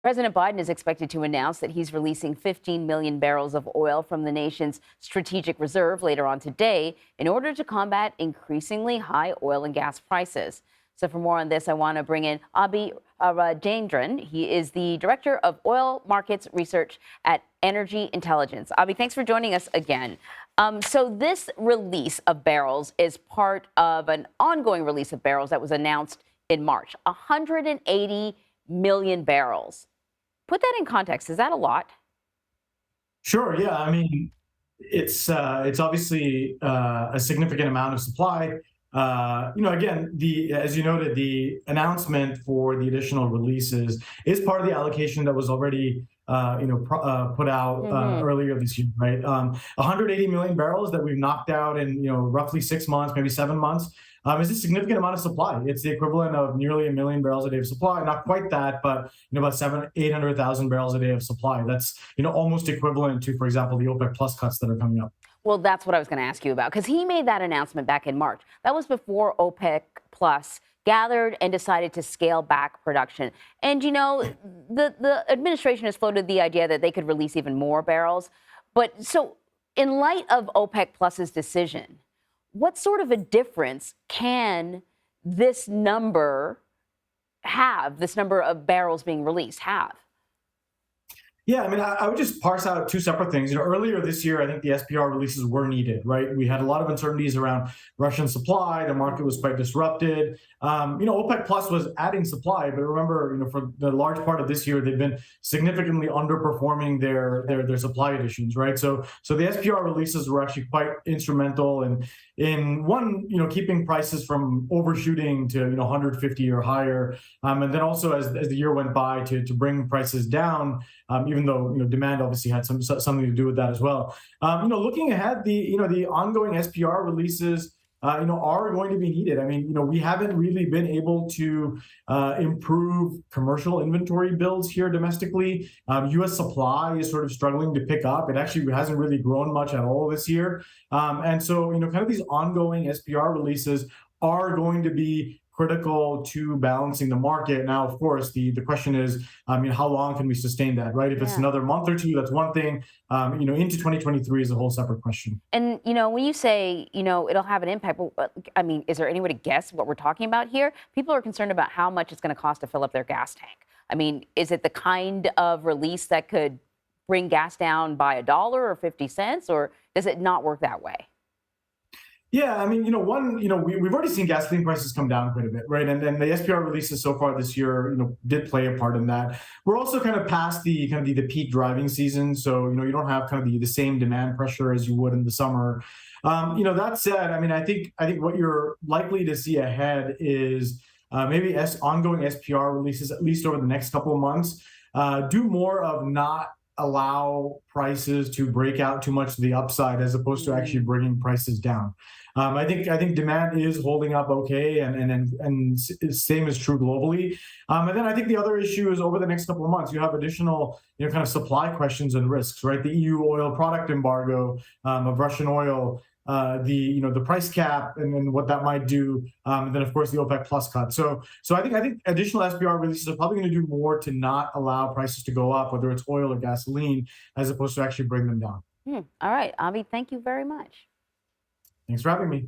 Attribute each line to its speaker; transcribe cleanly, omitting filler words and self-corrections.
Speaker 1: President Biden is expected to announce that he's releasing 15 million barrels of oil from the nation's strategic reserve later on today in order to combat increasingly high oil and gas prices. So for more on this, I want to bring in Abhi Rajendran. He is the Director of Oil Markets Research at Energy Intelligence. Abhi, thanks for joining us again. So this release of barrels is part of an ongoing release of barrels that was announced in March, 180 million barrels. Put that in context. Is that a lot?
Speaker 2: Sure. Yeah. I mean, it's obviously a significant amount of supply. Again, the as you noted, the announcement for the additional releases is part of the allocation that was already put out earlier this year, right? 180 million barrels that we've knocked out in roughly 6 months, maybe 7 months. Is a significant amount of supply. It's the equivalent of nearly 1 million barrels a day of supply. Not quite that, but about 800,000 barrels a day of supply. That's almost equivalent to, for example, the OPEC plus cuts that are coming up.
Speaker 1: Well, that's what I was going to ask you about, because he made that announcement back in March. That was before OPEC Plus gathered and decided to scale back production. And, the administration has floated the idea that they could release even more barrels. But so in light of OPEC Plus's decision, what sort of a difference can this number have, this number of barrels being released, have?
Speaker 2: Yeah, I mean, I would just parse out two separate things. Earlier this year, I think the SPR releases were needed, right? We had a lot of uncertainties around Russian supply. The market was quite disrupted. OPEC Plus was adding supply, but remember, for the large part of this year, they've been significantly underperforming their supply additions, right? So the SPR releases were actually quite instrumental in one, keeping prices from overshooting to 150 or higher, and then also as the year went by to bring prices down. Even though demand obviously had something to do with that as well. Looking ahead, the ongoing SPR releases are going to be needed. I mean, we haven't really been able to improve commercial inventory builds here domestically. U.S. supply is sort of struggling to pick up. It actually hasn't really grown much at all this year. And so, kind of these ongoing SPR releases are going to be critical to balancing the market. Now, of course, the question is, how long can we sustain that, right? If it's another month or two, that's one thing. Into 2023 is a whole separate question.
Speaker 1: And, when you say, it'll have an impact, but I mean, is there any way to guess what we're talking about here? People are concerned about how much it's going to cost to fill up their gas tank. I mean, is it the kind of release that could bring gas down by $1 or 50 cents, or does it not work that way?
Speaker 2: Yeah, I mean, we've already seen gasoline prices come down quite a bit, right? And then the SPR releases so far this year, did play a part in that. We're also kind of past the peak driving season, so you don't have kind of the same demand pressure as you would in the summer. That said, I mean, I think what you're likely to see ahead is maybe ongoing SPR releases, at least over the next couple of months, do more of not allow prices to break out too much to the upside as opposed to actually bringing prices down. I think demand is holding up okay, and same is true globally. And then I think the other issue is over the next couple of months, you have additional kind of supply questions and risks, right? The EU oil product embargo of Russian oil, the price cap and what that might do, and then of course the OPEC plus cut. So I think additional SPR releases are probably going to do more to not allow prices to go up, whether it's oil or gasoline, as opposed to actually bring them down.
Speaker 1: All right, Abhi, thank you very much.
Speaker 2: Thanks for having me.